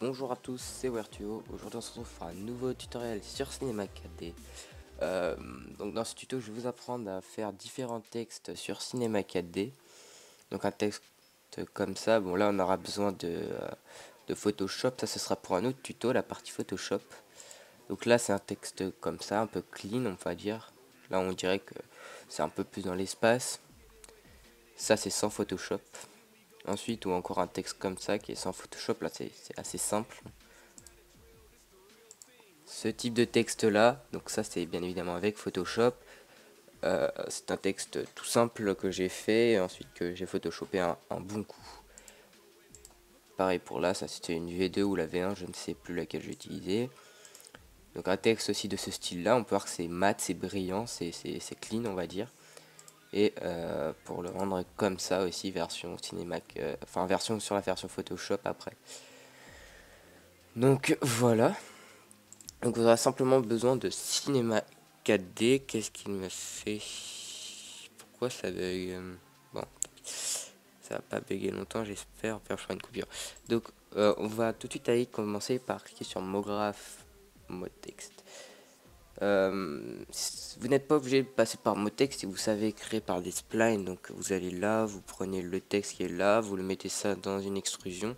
Bonjour à tous, c'est Wertuo. Aujourd'hui on se retrouve pour un nouveau tutoriel sur Cinema 4D. Donc dans ce tuto je vais vous apprendre à faire différents textes sur Cinema 4D. Donc un texte comme ça, bon là on aura besoin de Photoshop, ça ce sera pour un autre tuto, la partie Photoshop. Donc là c'est un texte comme ça, un peu clean on va dire. Là on dirait que c'est un peu plus dans l'espace. Ça c'est sans Photoshop. Ensuite, ou encore un texte comme ça qui est sans Photoshop, là c'est assez simple. Ce type de texte là, donc ça c'est bien évidemment avec Photoshop. C'est un texte tout simple que j'ai fait et ensuite que j'ai photoshopé un bon coup. Pareil pour là, ça c'était une V2 ou la V1, je ne sais plus laquelle j'ai utilisé. Donc un texte aussi de ce style là, on peut voir que c'est mat, c'est brillant, c'est clean on va dire. Et pour le rendre comme ça aussi, version cinéma, enfin version sur la version Photoshop après. Donc voilà. Donc vous aurez simplement besoin de Cinema 4D. Qu'est-ce qu'il me fait? Pourquoi ça bug? Bon, ça va pas bugger longtemps, j'espère. Faire je ferai une coupure. Donc on va tout de suite aller commencer par cliquer sur Mograph mode texte. Vous n'êtes pas obligé de passer par mot texte si vous savez créer par des splines. Donc vous allez là, vous prenez le texte qui est là, vous le mettez ça dans une extrusion.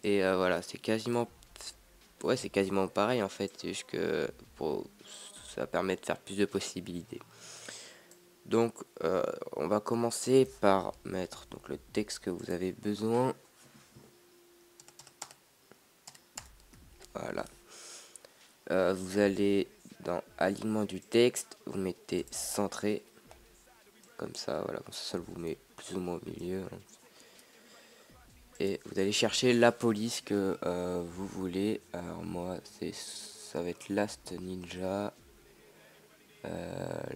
Et voilà, c'est quasiment pareil en fait, c'est juste que ça permet de faire plus de possibilités. Donc on va commencer par mettre donc le texte que vous avez besoin. Voilà. Vous allez dans alignement du texte, vous mettez centré comme ça, voilà, comme ça vous met plus ou moins au milieu. Hein. Et vous allez chercher la police que vous voulez. Alors moi ça va être Last Ninja.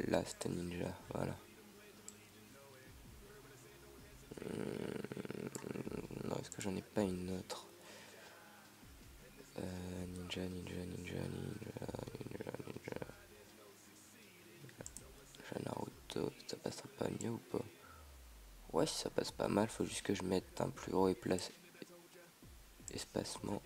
Last Ninja, voilà. Non, est-ce que j'en ai pas une autre? Ninja. Naruto, ça passera pas mieux ou pas? Ouais, ça passe pas mal, faut juste que je mette un plus gros espacement.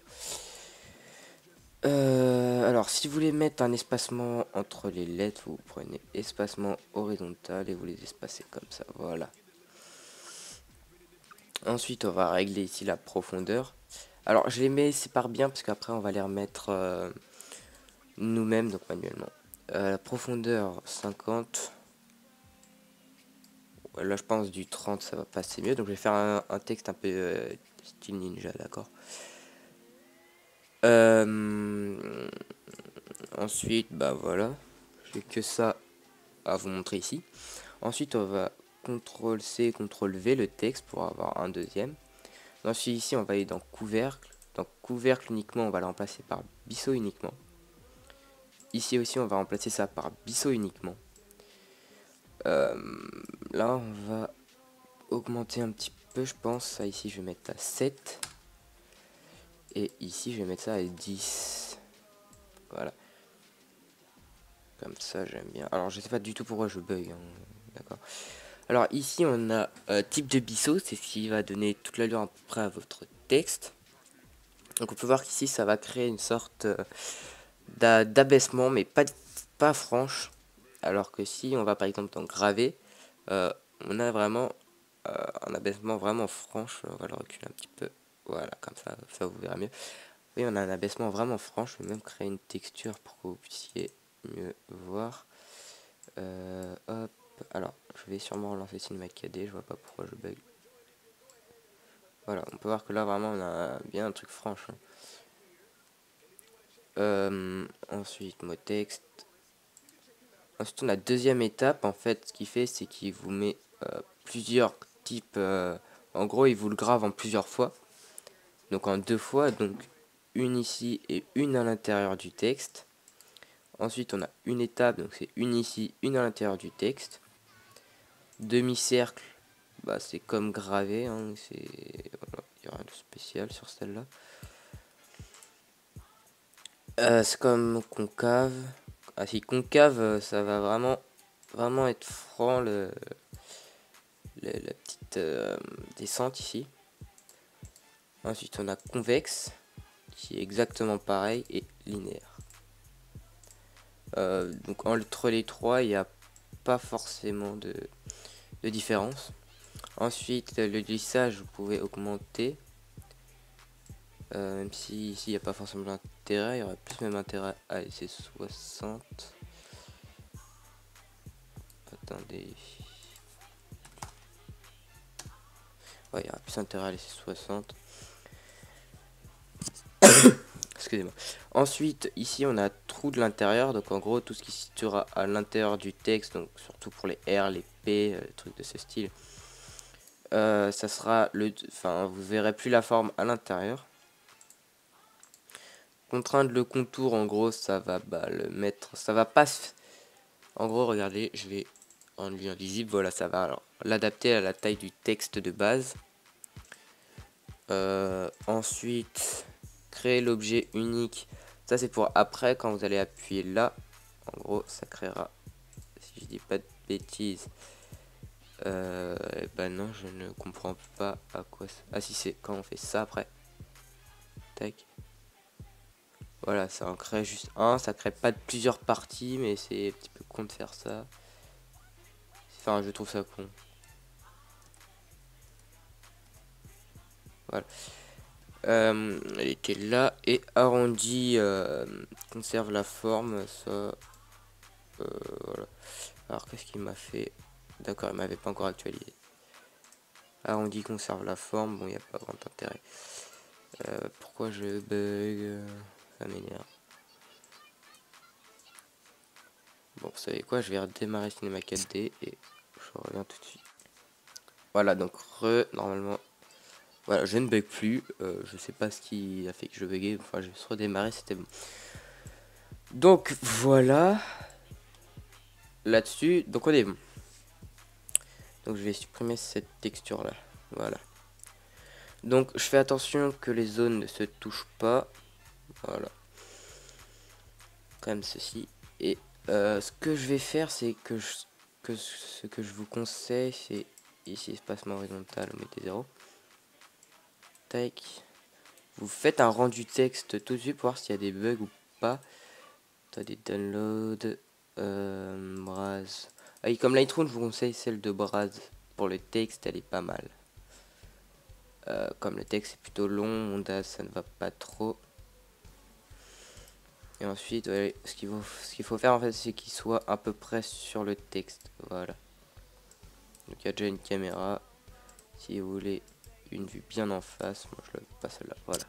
Alors, si vous voulez mettre un espacement entre les lettres, vous prenez espacement horizontal et vous les espacez comme ça, voilà. Ensuite, on va régler ici la profondeur. Alors, je les mets sépare bien parce qu'après, on va les remettre nous-mêmes, donc manuellement. La profondeur 50. Là, je pense du 30, ça va passer mieux. Donc, je vais faire un texte un peu style ninja, d'accord. Ensuite, bah voilà. J'ai que ça à vous montrer ici. Ensuite, on va CTRL-C, CTRL-V le texte pour avoir un deuxième. Ensuite, ici, on va aller dans couvercle. Dans couvercle uniquement, on va le remplacer par biseau uniquement. Ici aussi, on va remplacer ça par biseau uniquement. Là, on va augmenter un petit peu, je pense. Ça, ici, je vais mettre à 7. Et ici, je vais mettre ça à 10. Voilà. Comme ça, j'aime bien. Alors, je sais pas du tout pourquoi je bug. Hein. D'accord. Alors, ici, on a type de biseau. C'est ce qui va donner toute l'allure à peu près à votre texte. Donc, on peut voir qu'ici, ça va créer une sorte d'abaissement, mais pas franche. Alors que si on va par exemple dans graver, on a vraiment un abaissement vraiment franche. On va le reculer un petit peu. Voilà, comme ça vous verrez mieux. Oui, on a un abaissement vraiment franche. Je vais même créer une texture pour que vous puissiez mieux voir. Hop. Alors, je vais sûrement relancer Cinema 4D. Je vois pas pourquoi je bug. Voilà, on peut voir que là vraiment on a bien un truc franche. Hein. Ensuite, mot texte. Ensuite, on a deuxième étape. En fait, ce qu'il fait, c'est qu'il vous met plusieurs types. En gros, il vous le grave en plusieurs fois. Donc en deux fois. Donc une ici et une à l'intérieur du texte. Ensuite, on a une étape. Donc c'est une ici, une à l'intérieur du texte. Demi-cercle. Bah, c'est comme gravé. Hein, voilà, il n'y a rien de spécial sur celle-là. C'est comme concave. Ah si, concave, ça va vraiment être franc la petite descente ici. Ensuite, on a convexe, qui est exactement pareil, et linéaire. Donc entre les trois, il n'y a pas forcément de différence. Ensuite, le lissage, vous pouvez augmenter. Même si ici, il n'y a pas forcément d'intérêt, il y aurait plus même intérêt à laisser 60. Attendez. Ouais, il y aura plus intérêt à laisser 60. Excusez-moi. Ensuite, ici, on a trou de l'intérieur. Donc, en gros, tout ce qui se situera à l'intérieur du texte. Donc, surtout pour les R, les P, les trucs de ce style. Ça sera le... Enfin, vous verrez plus la forme à l'intérieur. Contraindre le contour, en gros, ça va le mettre... Ça va pas... En gros, regardez, je vais rendre lui invisible. Voilà, ça va l'adapter à la taille du texte de base. Ensuite, créer l'objet unique. Ça, c'est pour après, quand vous allez appuyer là. En gros, ça créera, si je dis pas de bêtises, bah non, je ne comprends pas à quoi ça... Ah si, c'est quand on fait ça après. Tac. Voilà, ça en crée juste un. Ça crée pas de plusieurs parties, mais c'est un petit peu con de faire ça. Enfin, je trouve ça con. Voilà. Elle était là et arrondi, conserve la forme, ça. Voilà. Alors qu'est-ce qu'il m'a fait? D'accord, il m'avait pas encore actualisé. Arrondi conserve la forme, bon il n'y a pas grand intérêt. Pourquoi je bug? Ça m'énerve. Bon, vous savez quoi, je vais redémarrer Cinema 4D et je reviens tout de suite. Voilà, donc normalement, voilà, je ne bug plus. Je sais pas ce qui a fait que je buguais. Enfin, je vais se redémarrer, c'était bon. Donc voilà, là-dessus, donc on est bon. Donc je vais supprimer cette texture là. Voilà. Donc je fais attention que les zones ne se touchent pas. Voilà. Comme ceci. Et ce que je vais faire, c'est que, ce que je vous conseille, c'est ici espacement horizontal, vous mettez 0. Tac. Vous faites un rendu texte tout de suite pour voir s'il y a des bugs ou pas. Des downloads. Braz. Ah, comme Lightroom, je vous conseille celle de Braz. Pour le texte, elle est pas mal. Comme le texte est plutôt long, Honda ça ne va pas trop. Et ensuite, ouais, ce qu'il faut faire en fait, c'est qu'il soit à peu près sur le texte. Voilà. Donc il y a déjà une caméra. Si vous voulez une vue bien en face, moi je la pas celle-là. Voilà.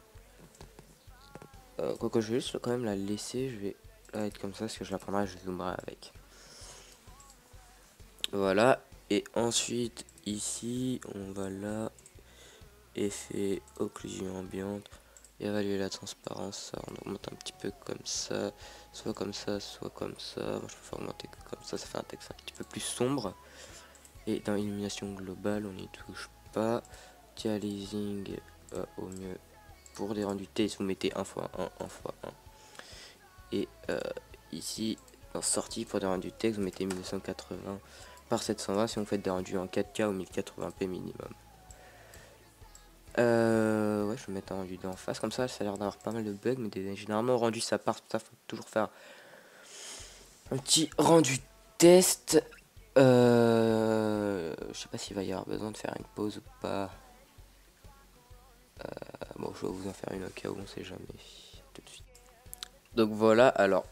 Quoique je vais juste quand même la laisser. Je vais la être comme ça parce que je la prendrai, je zoomerai avec. Voilà. Et ensuite ici, on va là. Effet occlusion ambiante. Évaluer la transparence, ça on augmente un petit peu comme ça, soit comme ça, soit comme ça. Moi je préfère augmenter comme ça fait un texte un petit peu plus sombre. Et dans illumination globale, on n'y touche pas. Anti-aliasing au mieux. Pour des rendus test, vous mettez 1 x 1, 1 x 1. Et ici, en sortie, pour des rendus texte, vous mettez 1980 par 720 si on fait des rendus en 4K ou 1080p minimum. Ouais, je vais mettre un rendu d'en face, comme ça a l'air d'avoir pas mal de bugs, mais généralement rendu ça part, ça faut toujours faire un petit rendu test. Je sais pas s'il va y avoir besoin de faire une pause ou pas. Bon, je vais vous en faire une au cas où, on sait jamais. Tout de suite. Donc voilà, alors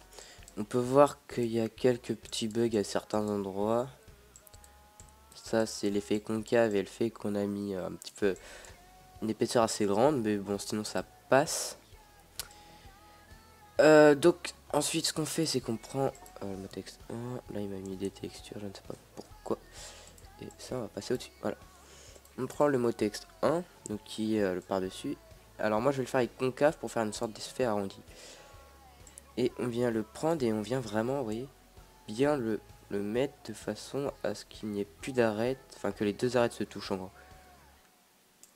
on peut voir qu'il y a quelques petits bugs à certains endroits. Ça c'est l'effet concave et le fait qu'on a mis un petit peu une épaisseur assez grande, mais bon sinon ça passe. Donc ensuite ce qu'on fait, c'est qu'on prend le mot texte 1, là il m'a mis des textures, je ne sais pas pourquoi, et ça on va passer au-dessus. Voilà, on prend le mot texte 1, donc qui est le par dessus. Alors moi je vais le faire avec concave pour faire une sorte d'effet arrondi, et on vient le prendre et on vient vraiment, vous voyez, bien le mettre de façon à ce qu'il n'y ait plus d'arêtes, enfin que les deux arêtes se touchent en gros.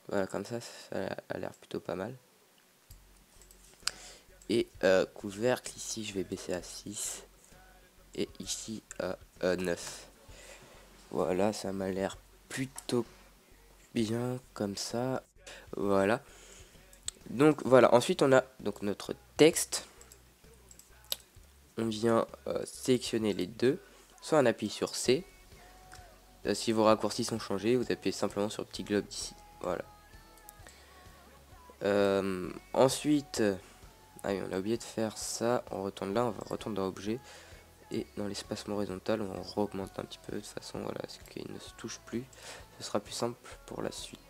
Voilà, comme ça a l'air plutôt pas mal. Et couvercle, ici je vais baisser à 6 et ici à 9. Voilà, ça m'a l'air plutôt bien comme ça. Voilà. Donc voilà, ensuite on a donc notre texte. On vient sélectionner les deux. Soit on appuie sur C. Si vos raccourcis sont changés, vous appuyez simplement sur le petit globe ici. Voilà. Ensuite, ah oui, on a oublié de faire ça. On retourne là, on va retourner dans Objet. Et dans l'espacement horizontal, on augmente un petit peu. De toute façon, voilà, ce qui ne se touche plus. Ce sera plus simple pour la suite.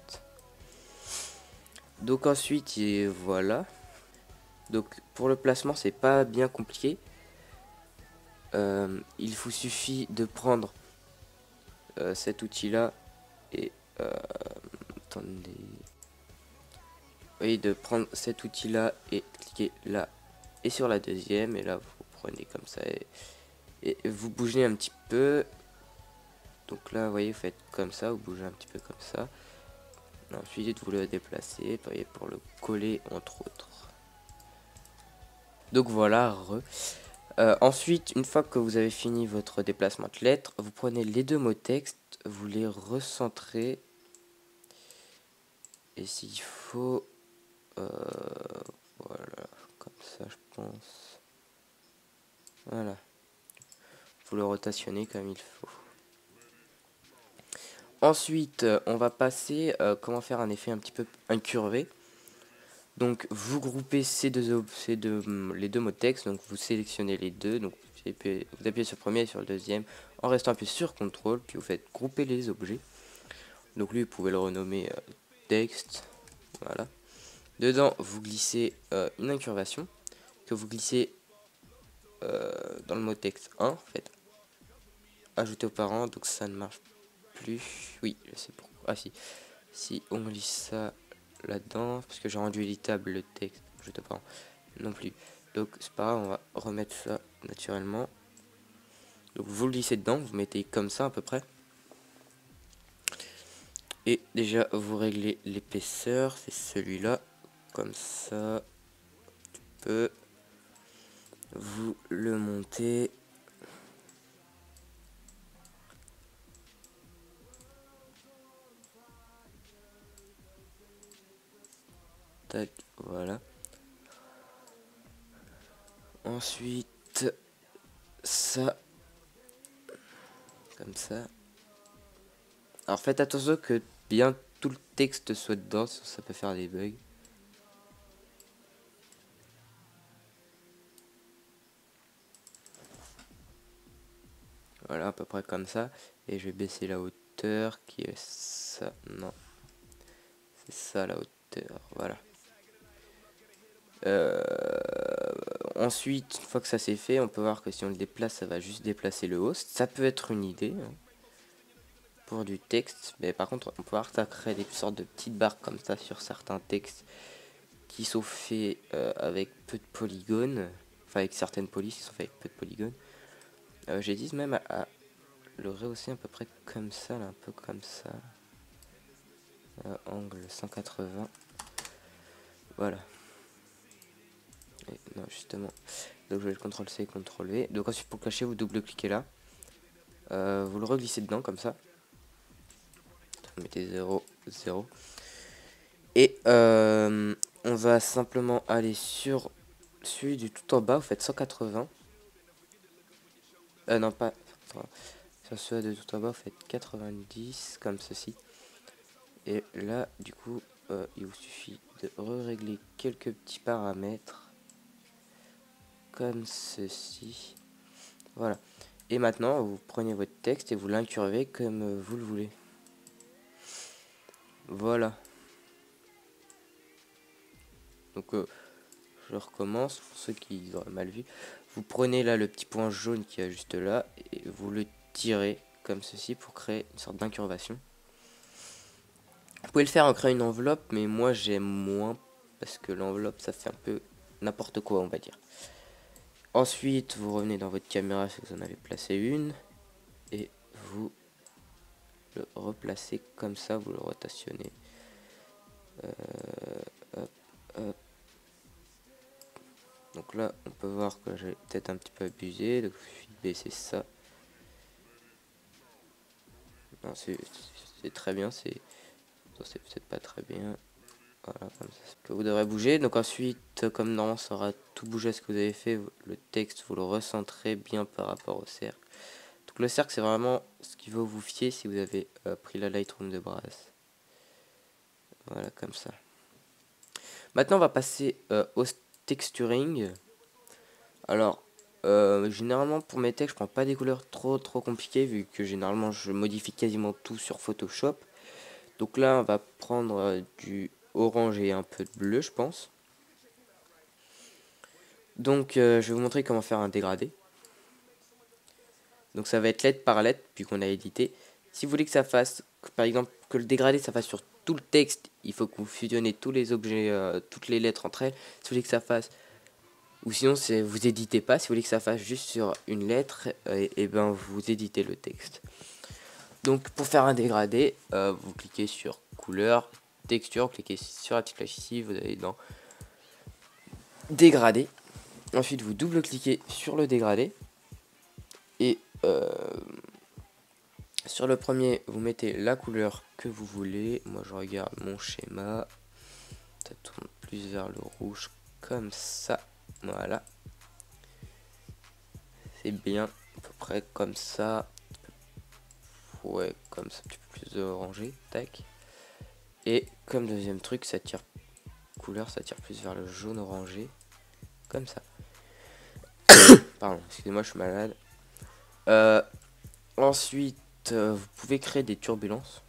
Donc ensuite, et voilà. Donc pour le placement, c'est pas bien compliqué. Il vous suffit de prendre cet outil-là et attendez. Oui, de prendre cet outil-là et cliquer là et sur la deuxième. Et là, vous prenez comme ça et vous bougez un petit peu. Donc là, vous voyez, vous faites comme ça, vous bougez un petit peu comme ça. Ensuite, vous le déplacez, voyez, pour le coller entre autres. Donc voilà. Ensuite, une fois que vous avez fini votre déplacement de lettres, vous prenez les deux mots texte, vous les recentrez. Et s'il faut, voilà, comme ça, je pense. Voilà. Vous le rotationnez comme il faut. Ensuite, on va passer comment faire un effet un petit peu incurvé. Donc, vous groupez les deux mots de texte. Donc, vous sélectionnez les deux. Donc, vous appuyez sur le premier et sur le deuxième en restant appuyé sur CTRL. Puis, vous faites grouper les objets. Donc, lui, vous pouvez le renommer texte. Voilà. Dedans, vous glissez une incurvation que vous glissez dans le mot texte 1. En fait, ajouter aux parents. Donc, ça ne marche plus. Oui, je sais pourquoi. Ah, si on glisse ça là-dedans, parce que j'ai rendu éditable le texte, je te parle non plus. Donc c'est pas grave, on va remettre ça naturellement. Donc vous le glissez dedans, vous mettez comme ça à peu près. Et déjà vous réglez l'épaisseur, c'est celui-là, comme ça. Tu peux vous le monter. Tac, voilà. Ensuite, ça, comme ça. Alors faites attention que bien tout le texte soit dedans, sinon ça peut faire des bugs. Voilà, à peu près comme ça. Et je vais baisser la hauteur qui est ça. Non, c'est ça la hauteur. Voilà. Ensuite, une fois que ça c'est fait, on peut voir que si on le déplace, ça va juste déplacer le host. Ça peut être une idée hein, pour du texte. Mais par contre, on peut voir que ça crée des sortes de petites barres comme ça sur certains textes qui sont faits avec peu de polygones. Enfin, avec certaines polices qui sont faits avec peu de polygones. J'ai dit même à le rehausser à peu près comme ça, là, un peu comme ça. Angle 180. Voilà. Et non, justement. Donc je vais le CTRL-C, CTRL-V. Donc ensuite pour le cacher, vous double-cliquez là. Vous le reglissez dedans comme ça. Vous mettez 0, 0. Et on va simplement aller sur celui du tout en bas. Vous faites 180. Non, pas. Sur celui de tout en bas, vous faites 90 comme ceci. Et là, du coup, il vous suffit de régler quelques petits paramètres. Comme ceci. Voilà. Et maintenant, vous prenez votre texte et vous l'incurvez comme vous le voulez. Voilà. Donc, je recommence pour ceux qui auraient mal vu. Vous prenez là le petit point jaune qui est juste là et vous le tirez comme ceci pour créer une sorte d'incurvation. Vous pouvez le faire en créant une enveloppe, mais moi j'aime moins parce que l'enveloppe ça fait un peu n'importe quoi, on va dire. Ensuite, vous revenez dans votre caméra si vous en avez placé une et vous le replacez comme ça, vous le rotationnez. Hop, hop. Donc là, on peut voir que j'ai peut-être un petit peu abusé, donc je vais baisser ça. Non, c'est très bien, c'est peut-être pas très bien. Voilà, comme ça, que vous devrez bouger. Donc ensuite, comme normalement ça aura tout bougé ce que vous avez fait, le texte, vous le recentrez bien par rapport au cercle. Donc le cercle, c'est vraiment ce qui va vous fier si vous avez pris la Lightroom de Brass. Voilà, comme ça. Maintenant, on va passer au texturing. Alors, généralement pour mes textes, je prends pas des couleurs trop compliquées vu que généralement je modifie quasiment tout sur Photoshop. Donc là, on va prendre du orange et un peu de bleu, je pense. Donc, je vais vous montrer comment faire un dégradé. Donc ça va être lettre par lettre, puis qu'on a édité. Si vous voulez que ça fasse, par exemple, que le dégradé ça fasse sur tout le texte, il faut que vous fusionnez tous les objets, toutes les lettres entre elles. Si vous voulez que ça fasse, ou sinon vous éditez pas. Si vous voulez que ça fasse juste sur une lettre, et ben vous éditez le texte. Donc pour faire un dégradé, vous cliquez sur couleur, texture, vous cliquez sur la petite flèche ici, vous allez dans dégradé. Ensuite vous double-cliquez sur le dégradé et sur le premier, vous mettez la couleur que vous voulez. Moi, je regarde mon schéma. Ça tourne plus vers le rouge, comme ça. Voilà. C'est bien, à peu près comme ça. Ouais, comme ça, un petit peu plus orangé. Tac. Et comme deuxième truc, ça tire couleur, ça tire plus vers le jaune orangé. Comme ça. Pardon, excusez-moi, je suis malade. Ensuite, vous pouvez créer des turbulences.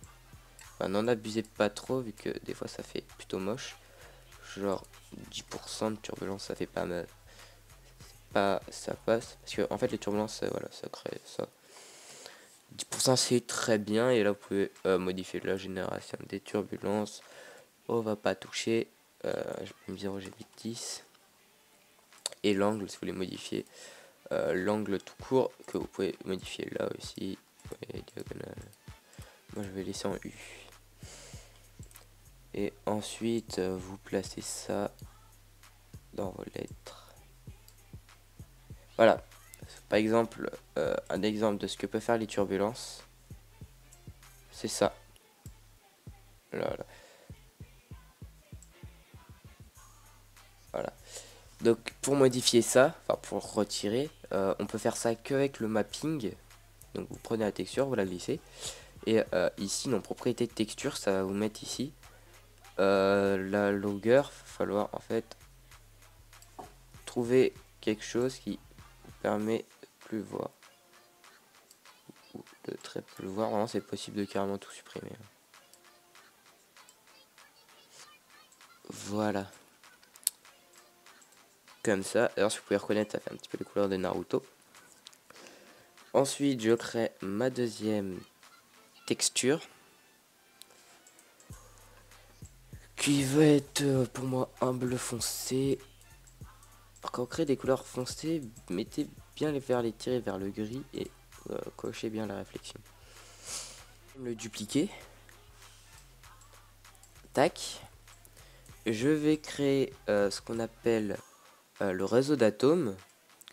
Enfin, n'en abusez pas trop, vu que des fois ça fait plutôt moche. Genre 10% de turbulence, ça fait pas mal. Pas, ça passe. Parce que en fait les turbulences, voilà, ça crée ça. 10% c'est très bien. Et là vous pouvez modifier la génération des turbulences. On va pas toucher. Je peux me dire j'ai mis 10. Et l'angle, si vous voulez modifier l'angle tout court, que vous pouvez modifier là aussi. Moi je vais laisser en U. Et ensuite vous placez ça dans vos lettres. Voilà. Par exemple, un exemple de ce que peut faire les turbulences. C'est ça. Là. Voilà. Donc pour modifier ça, enfin pour retirer, on peut faire ça qu'avec le mapping. Donc vous prenez la texture, vous la glissez. Et ici, dans propriété de texture, ça va vous mettre ici la longueur. Il va falloir en fait trouver quelque chose qui vous permet de plus voir. Ou de très peu le voir. Vraiment, c'est possible de carrément tout supprimer. Voilà. Comme ça. Alors si vous pouvez reconnaître, ça fait un petit peu les couleurs de Naruto. Ensuite, je crée ma deuxième texture. Qui va être pour moi un bleu foncé. Quand on crée des couleurs foncées, mettez bien les vers les tirer vers le gris et cochez bien la réflexion. Le dupliquer. Tac. Je vais créer ce qu'on appelle le réseau d'atomes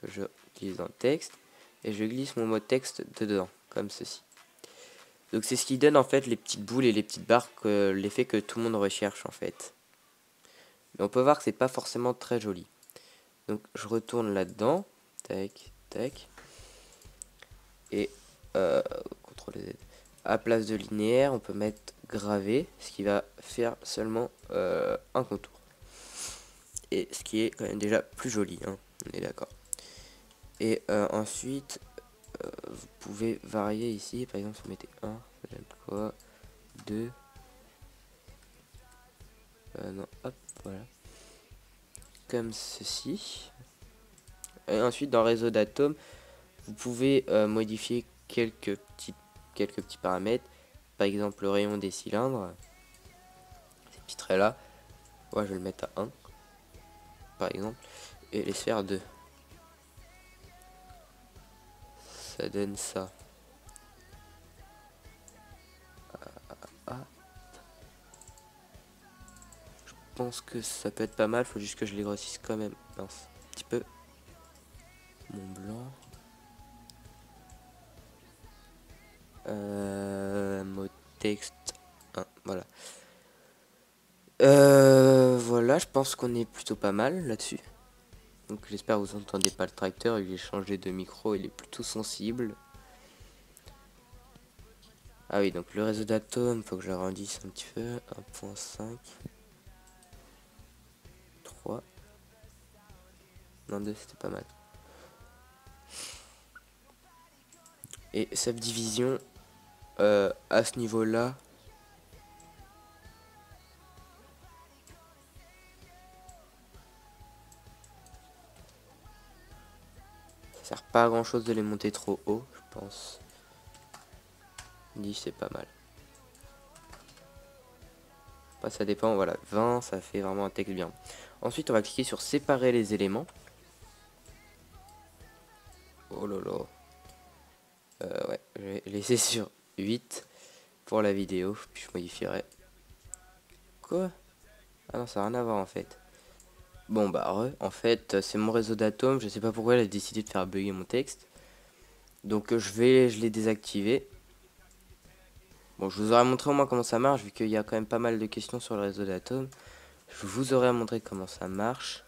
que je utilise dans le texte et je glisse mon mot texte dedans comme ceci. Donc c'est ce qui donne en fait les petites boules et les petites barres, l'effet que tout le monde recherche en fait. Mais on peut voir que c'est pas forcément très joli. Donc je retourne là-dedans, tac, tac, et CTRL Z. À place de linéaire, on peut mettre gravé, ce qui va faire seulement un contour. Et ce qui est quand même déjà plus joli, hein, on est d'accord. Et ensuite, vous pouvez varier ici, par exemple, si vous mettez 1, vous avez quoi, 2, non, hop, voilà. Comme ceci. Et ensuite, dans le réseau d'atomes, vous pouvez modifier quelques petits paramètres. Par exemple, le rayon des cylindres. Ces petits traits là. Moi, je vais le mettre à 1. Par exemple. Et les sphères 2. Ça donne ça. Je pense que ça peut être pas mal. Faut juste que je les grossisse quand même. Mince. Un petit peu. Mon blanc. Mot texte 1. Voilà. Voilà, je pense qu'on est plutôt pas mal là-dessus. Donc j'espère que vous entendez pas le tracteur, il est changé de micro, il est plutôt sensible. Ah oui, donc le réseau d'atomes, faut que je l'agrandisse un petit peu. 1.5. 3. Non, 2, c'était pas mal. Et subdivision, à ce niveau-là, ça sert pas à grand chose de les monter trop haut, je pense. 10, c'est pas mal. Bah, ça dépend, voilà. 20, ça fait vraiment un texte bien. Ensuite, on va cliquer sur séparer les éléments. Oh là là. Ouais, je vais laisser sur 8 pour la vidéo, puis je modifierai. Quoi? Ah non, ça n'a rien à voir en fait. Bon bah en fait, c'est mon réseau d'atomes, je sais pas pourquoi elle a décidé de faire bugger mon texte. Donc je l'ai désactivé. Bon, je vous aurais montré au moins comment ça marche, vu qu'il y a quand même pas mal de questions sur le réseau d'atomes. Je vous aurais montré comment ça marche.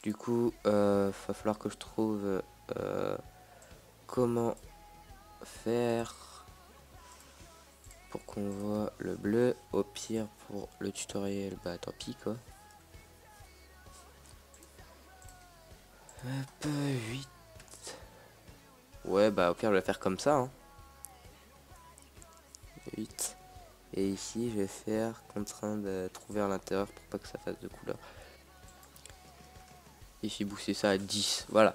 Du coup, va falloir que je trouve comment faire pour qu'on voit le bleu. Au pire, pour le tutoriel, bah tant pis quoi. Hop, 8. Ouais, bah au pire, je vais faire comme ça. Hein. 8. Et ici, je vais faire contraint de trouver à l'intérieur pour pas que ça fasse de couleur. Ici, booster ça à 10. Voilà.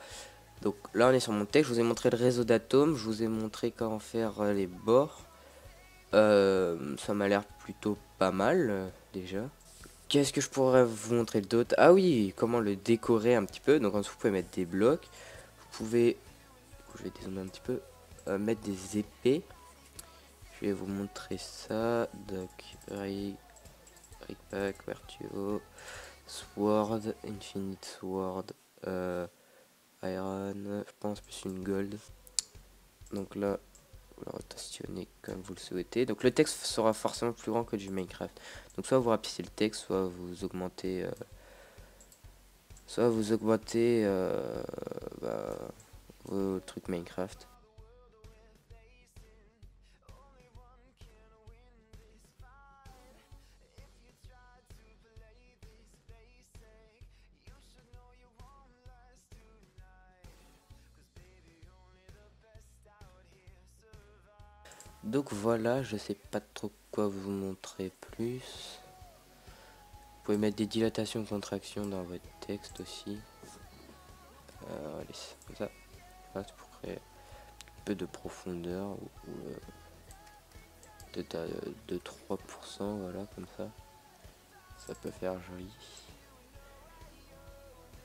Donc là, on est sur mon texte. Je vous ai montré le réseau d'atomes. Je vous ai montré comment faire les bords. Ça m'a l'air plutôt pas mal, déjà. Qu'est-ce que je pourrais vous montrer d'autre? Ah oui, comment le décorer un petit peu. Donc en dessous, vous pouvez mettre des blocs. Vous pouvez, je vais dézoomer un petit peu, mettre des épées. Je vais vous montrer ça. Donc, Rickpack, Vertuo, Sword, Infinite Sword, Iron, je pense plus une Gold. Donc là, vous la rotationnez comme vous le souhaitez. Donc le texte sera forcément plus grand que du Minecraft. Donc soit vous rapetissez le texte, soit vous augmentez bah, vos trucs Minecraft. Donc voilà, je sais pas trop quoi vous montrer plus. Vous pouvez mettre des dilatations, contractions dans votre texte aussi. Allez, comme ça. Là, c'est pour créer un peu de profondeur ou peut-être à 2-3%, voilà, comme ça. Ça peut faire joli.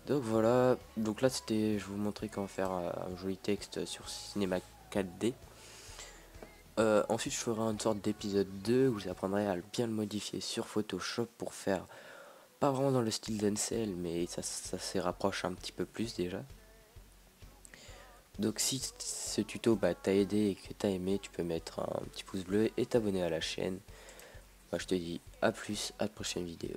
Donc voilà, donc là c'était, je vous montrer comment faire un joli texte sur Cinema 4D. Ensuite je ferai une sorte d'épisode 2 où j'apprendrai à bien le modifier sur Photoshop pour faire, pas vraiment dans le style d'Ancel, mais ça s'y rapproche un petit peu plus déjà. Donc si ce tuto t'a aidé et que t'as aimé, tu peux mettre un petit pouce bleu et t'abonner à la chaîne. Moi je te dis à plus, à la prochaine vidéo.